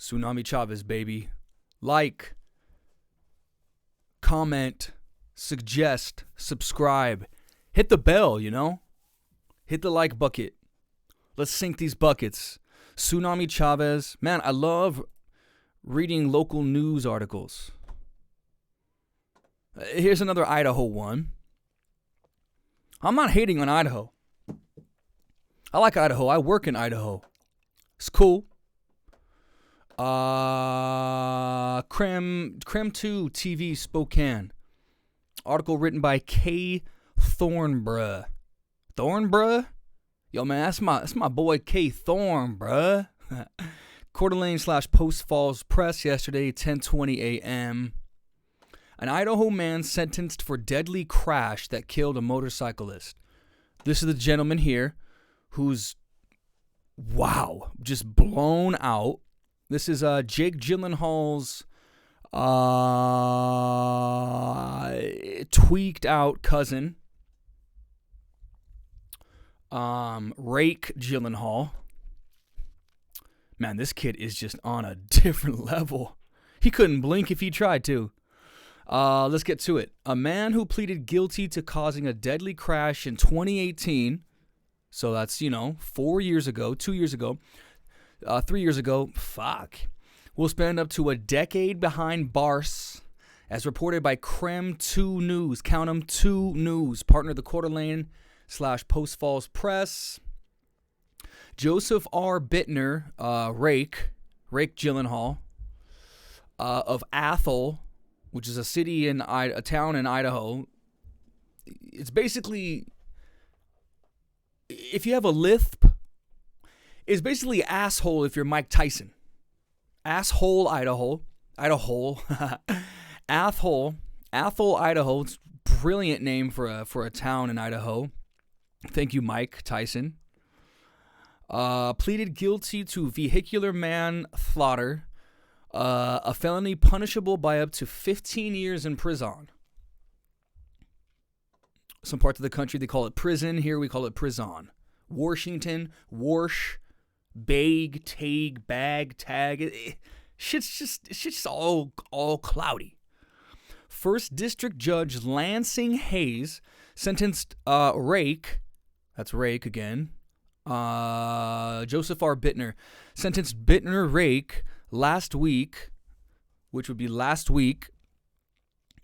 Tsunami Chavez, baby. Like, comment, suggest, subscribe. Hit the bell, Hit the like bucket. Let's sink these buckets. Tsunami Chavez. Man, I love reading local news articles. Here's another Idaho one. I'm not hating on Idaho. I like Idaho. I work in Idaho. It's cool. Creme 2 TV Spokane. Article written by K. Thornbruh. Thornbruh? Yo, man, that's my boy K. Thornbruh. Coeur d'Alene/Post Falls Press yesterday, 10:20 a.m. An Idaho man sentenced for deadly crash that killed a motorcyclist. This is the gentleman here who's, just blown out. This is Jake Gyllenhaal's tweaked out cousin, Rake Gyllenhaal. Man, this kid is just on a different level. He couldn't blink if he tried to. Let's get to it. A man who pleaded guilty to causing a deadly crash in 2018, so that's, 4 years ago, 2 years ago, 3 years ago, will spend up to a decade behind bars, as reported by Creme 2 News. Count 'em, 2 News, partner of the Coeur d'Alene/Post Falls Press. Joseph R. Bittner, Rake Gyllenhaal, of Athol, which is a city a town in Idaho. It's basically, if you have a lisp, it's basically asshole if you're Mike Tyson. Asshole, Idaho. Athol, Idaho. It's a brilliant name for a town in Idaho. Thank you, Mike Tyson. Pleaded guilty to vehicular manslaughter, a felony punishable by up to 15 years in prison. Some parts of the country, they call it prison. Here we call it prison. Washington, Warsh, Bag, Tag, Bag, Tag. Shit's just all cloudy. First District Judge Lansing Hayes sentenced Rake, that's Rake again, Joseph R. Bittner, sentenced Bittner Rake last week, which would be last week,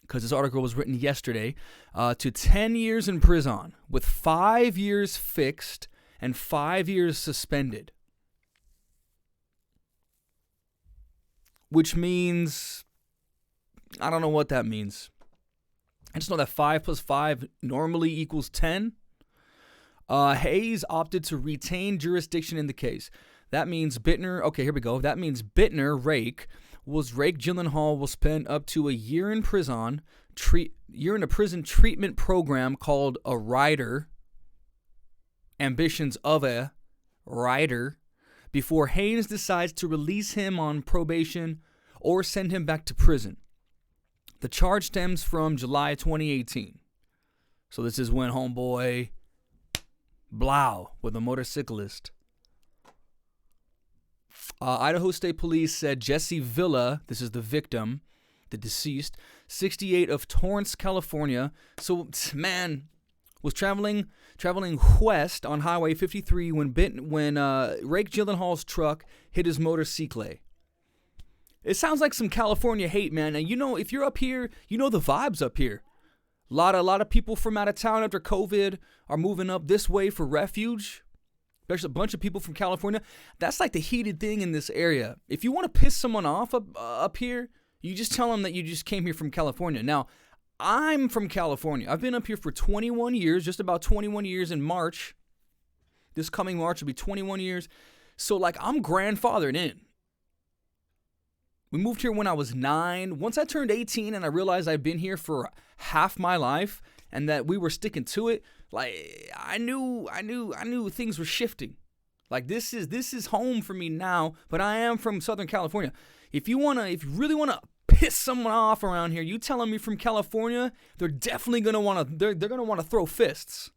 because this article was written yesterday, to 10 years in prison, with 5 years fixed and 5 years suspended. Which means, I don't know what that means. I just know that 5 plus 5 normally equals 10. Hayes opted to retain jurisdiction in the case. That means Bittner, okay, here we go. That means Bittner, Rake Gyllenhaal will spend up to a year in prison, a prison treatment program called a Rider, Ambitions of a Rider, before Hayes decides to release him on probation or send him back to prison. The charge stems from July 2018. So this is when homeboy blow with a motorcyclist. Idaho State Police said Jesse Villa, this is the victim, the deceased, 68, of Torrance, California. So, man, was traveling west on Highway 53 when Rake Gyllenhaal's truck hit his motorcycle. It sounds like some California hate, man. And if you're up here, the vibes up here. A lot of people from out of town after COVID are moving up this way for refuge. There's a bunch of people from California. That's like the heated thing in this area. If you want to piss someone off up here, you just tell them that you just came here from California. Now, I'm from California. I've been up here for 21 years, just about 21 years in March. This coming March will be 21 years. So, I'm grandfathered in. We moved here when I was 9. Once I turned 18 and I realized I'd been here for half my life and that we were sticking to it, I knew things were shifting. This is home for me now, but I am from Southern California. If you really wanna piss someone off around here, you tell them you're from California, they're definitely gonna wanna throw fists.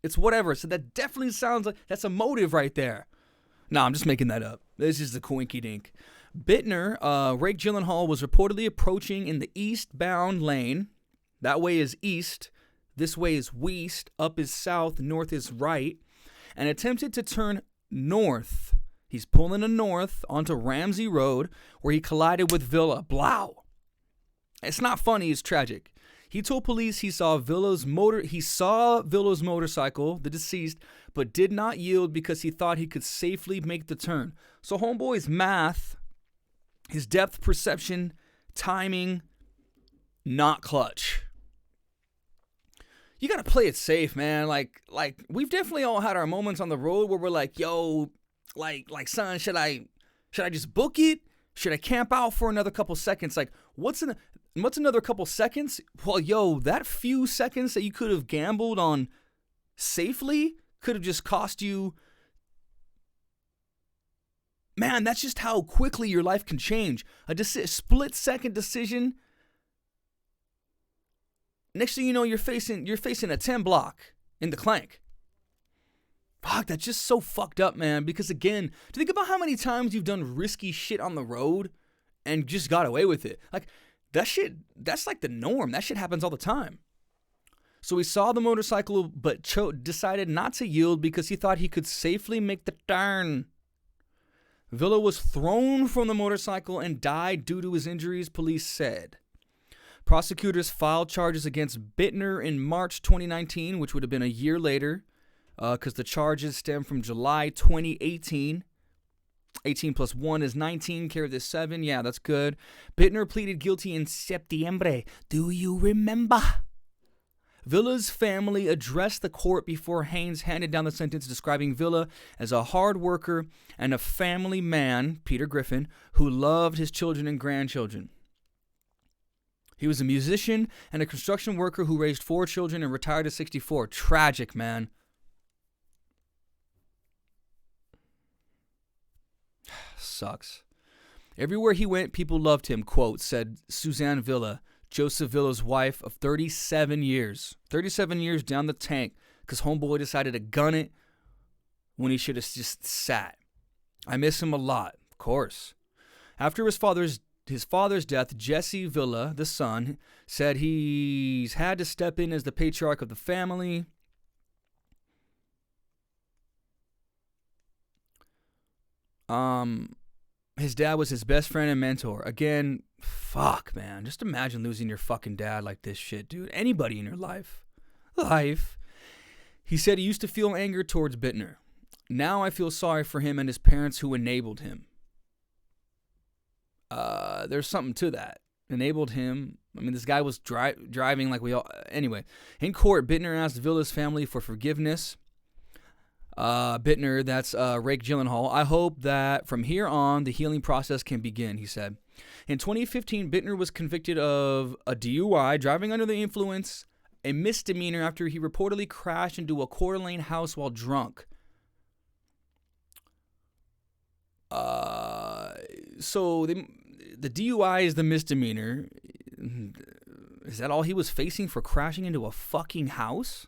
It's whatever. So that definitely sounds like that's a motive right there. Nah, I'm just making that up. This is the coinky dink. Bittner, Rake Gyllenhaal was reportedly approaching in the eastbound lane. That way is east. This way is west. Up is south. North is right. And attempted to turn north. He's pulling a north onto Ramsey Road where he collided with Villa. Blow. It's not funny. It's tragic. He told police he saw Villa's motorcycle, the deceased, but did not yield because he thought he could safely make the turn. So homeboy's math, his depth perception, timing, not clutch. You gotta play it safe, man. Like we've definitely all had our moments on the road where we're like, yo, like son, should I just book it? Should I camp out for another couple seconds? Like, what's another couple seconds? Well, yo, that few seconds that you could have gambled on safely could have just cost you. Man, that's just how quickly your life can change. A split-second decision. Next thing you know, you're facing a 10 block in the clank. Fuck, that's just so fucked up, man. Because again, to think about how many times you've done risky shit on the road and just got away with it. Like, that shit, that's like the norm. That shit happens all the time. So he saw the motorcycle, but decided not to yield because he thought he could safely make the turn. Villa was thrown from the motorcycle and died due to his injuries, police said. Prosecutors filed charges against Bittner in March 2019, which would have been a year later, because the charges stem from July 2018. 18 plus 1 is 19. Carry this 7. Yeah, that's good. Bittner pleaded guilty in Septiembre. Do you remember? Villa's family addressed the court before Haynes handed down the sentence, describing Villa as a hard worker and a family man, Peter Griffin, who loved his children and grandchildren. He was a musician and a construction worker who raised 4 children and retired at 64. Tragic, man. Sucks. Everywhere he went, people loved him, quote, said Suzanne Villa, Joseph Villa's wife of 37 years. 37 years down the tank because homeboy decided to gun it when he should have just sat. I miss him a lot, of course. After his father's death, Jesse Villa, the son, said he's had to step in as the patriarch of the family. His dad was his best friend and mentor. Again, fuck, man. Just imagine losing your fucking dad like this shit, dude. Anybody in your life. He said he used to feel anger towards Bittner. Now I feel sorry for him and his parents who enabled him. There's something to that. Enabled him. I mean, this guy was driving like we all... Anyway, in court, Bittner asked Villa's family for forgiveness. Bittner, that's Rake Gyllenhaal. I hope that from here on, the healing process can begin, he said. In 2015, Bittner was convicted of a DUI, driving under the influence, a misdemeanor after he reportedly crashed into a Coeur d'Alene house while drunk. So the DUI is the misdemeanor. Is that all he was facing for crashing into a fucking house?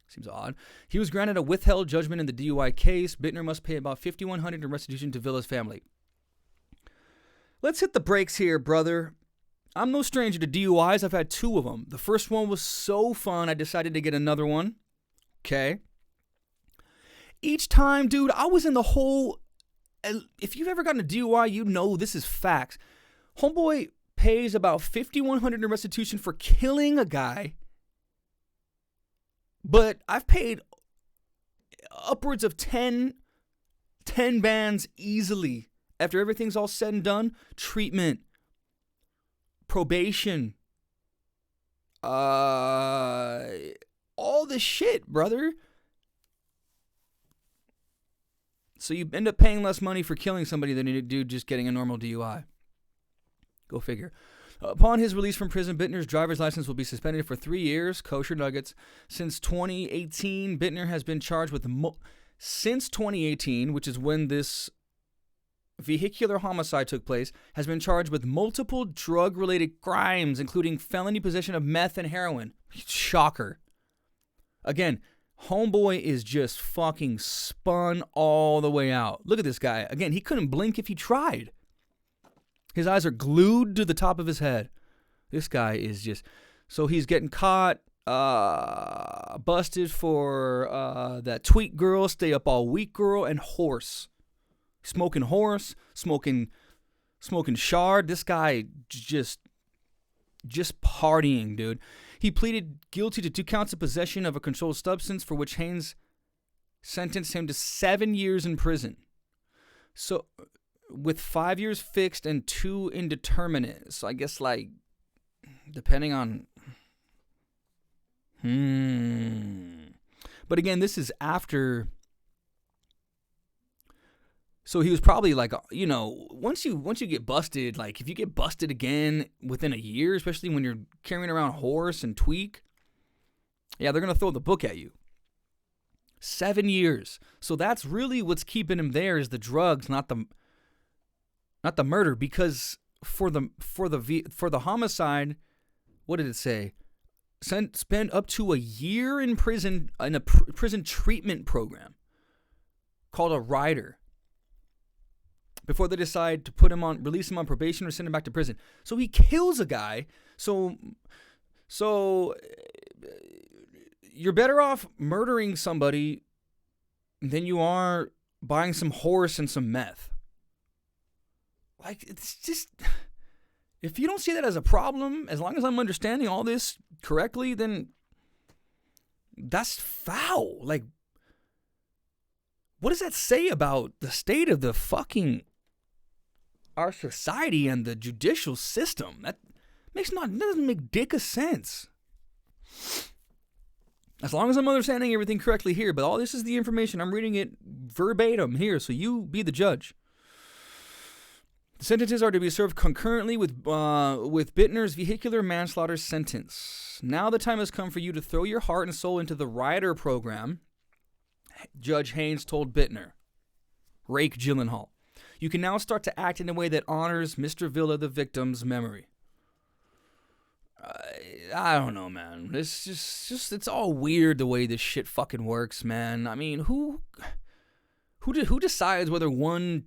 Seems odd. He was granted a withheld judgment in the DUI case. Bittner must pay about $5,100 in restitution to Villa's family. Let's hit the brakes here, brother. I'm no stranger to DUIs. I've had 2 of them. The first one was so fun, I decided to get another one. Okay. Each time, dude, I was in the hole. If you've ever gotten a DUI, you know this is facts. Homeboy pays about $5,100 in restitution for killing a guy. But I've paid upwards of 10 bands easily. After everything's all said and done, treatment, probation, all this shit, brother. So you end up paying less money for killing somebody than you do just getting a normal DUI. Go figure. Upon his release from prison, Bittner's driver's license will be suspended for 3 years. Kosher nuggets. Since 2018, Bittner has been charged with... Since 2018, which is when this vehicular homicide took place, has been charged with multiple drug-related crimes, including felony possession of meth and heroin. Shocker. Again, Homeboy is just fucking spun all the way out. Look at this guy. Again, he couldn't blink if he tried. His eyes are glued to the top of his head. This guy is just... So he's getting caught, busted for that tweet girl, stay up all week girl, and horse. Smoking horse, smoking shard. This guy just partying, dude. He pleaded guilty to 2 counts of possession of a controlled substance, for which Haynes sentenced him to 7 years in prison. So, with 5 years fixed and 2 indeterminate. So I guess, like, depending on... But again, this is after... So he was probably like, once you get busted, like if you get busted again within a year, especially when you're carrying around horse and tweak, yeah, they're going to throw the book at you. 7 years. So that's really what's keeping him there is the drugs, not the murder, because for the homicide, what did it say? Spend up to a year in prison in a prison treatment program called a rider, before they decide to release him on probation or send him back to prison. So he kills a guy. So you're better off murdering somebody than you are buying some horse and some meth. Like, it's just, if you don't see that as a problem, as long as I'm understanding all this correctly, then that's foul. Like, what does that say about the state of our society and the judicial system? That doesn't make dick a sense. As long as I'm understanding everything correctly here, but all this is the information. I'm reading it verbatim here, so you be the judge. The sentences are to be served concurrently with Bittner's vehicular manslaughter sentence. Now the time has come for you to throw your heart and soul into the rider program, Judge Haynes told Bittner. Rake Gyllenhaal. You can now start to act in a way that honors Mr. Villa, the victim's memory. I don't know, man. It's just it's all weird the way this shit fucking works, man. I mean, who decides whether one...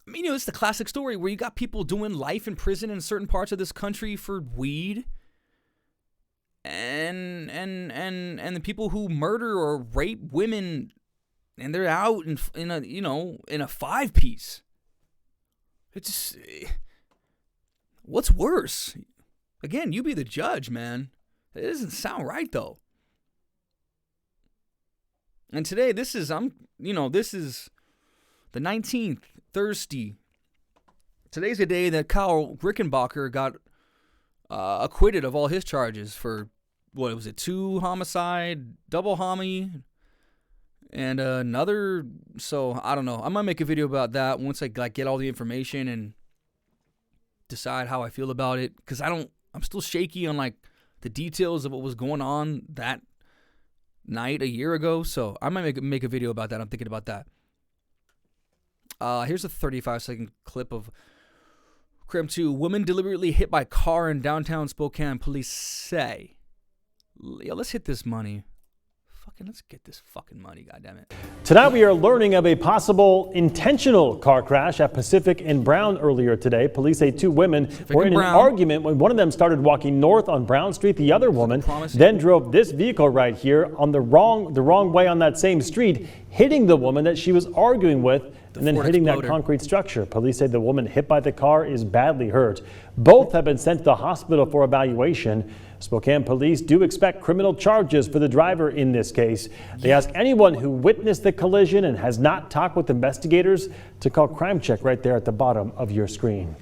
I mean, it's the classic story where you got people doing life in prison in certain parts of this country for weed, and the people who murder or rape women, and they're out in a 5-piece. It's what's worse? Again, you be the judge, man. It doesn't sound right though. And today, this is the 19th, Thursday. Today's the day that Kyle Rickenbacker got acquitted of all his charges for, 2 homicide, double homie, and another. So I don't know. I might make a video about that once I get all the information and decide how I feel about it, because I'm still shaky on the details of what was going on that night a year ago. So I might make a video about that. I'm thinking about that. Here's a 35-second clip of Crime 2. Woman deliberately hit by car in downtown Spokane, police say. Yeah, let's hit this money. Let's get this fucking money, goddammit. Tonight we are learning of a possible intentional car crash at Pacific and Brown earlier today. Police say 2 women were in an argument when one of them started walking north on Brown Street. The other woman then drove this vehicle right here on the wrong way on that same street, hitting the woman that she was arguing with, and then hitting that concrete structure. Police say the woman hit by the car is badly hurt. Both have been sent to the hospital for evaluation. Spokane police do expect criminal charges for the driver in this case. They ask anyone who witnessed the collision and has not talked with investigators to call Crime Check right there at the bottom of your screen.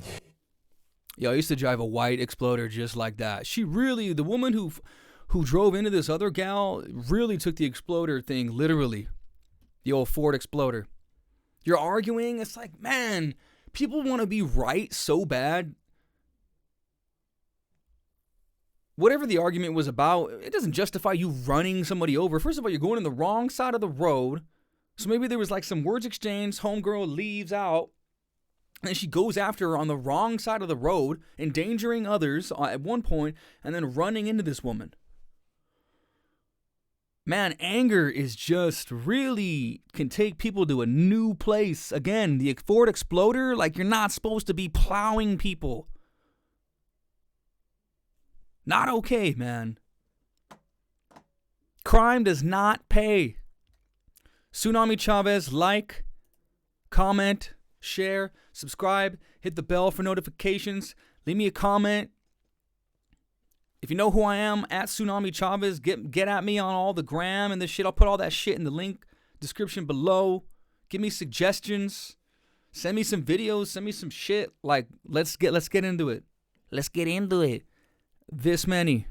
Yeah, I used to drive a white Exploder just like that. The woman who drove into this other gal really took the Exploder thing literally. The old Ford Exploder. You're arguing, it's like, man, people want to be right so bad. Whatever the argument was about, it doesn't justify you running somebody over. First of all, you're going on the wrong side of the road. So maybe there was some words exchanged, homegirl leaves out, and she goes after her on the wrong side of the road, endangering others at one point, and then running into this woman. Man, anger is just really can take people to a new place. Again, the Ford Exploder, like you're not supposed to be plowing people. Not okay, man. Crime does not pay. Tsunami Chavez, like, comment, share, subscribe, hit the bell for notifications, leave me a comment. If you know who I am, at Tsunami Chavez, get at me on all the gram and the shit. I'll put all that shit in the link description below. Give me suggestions. Send me some videos. Send me some shit. Like, let's get into it. Let's get into it. This many.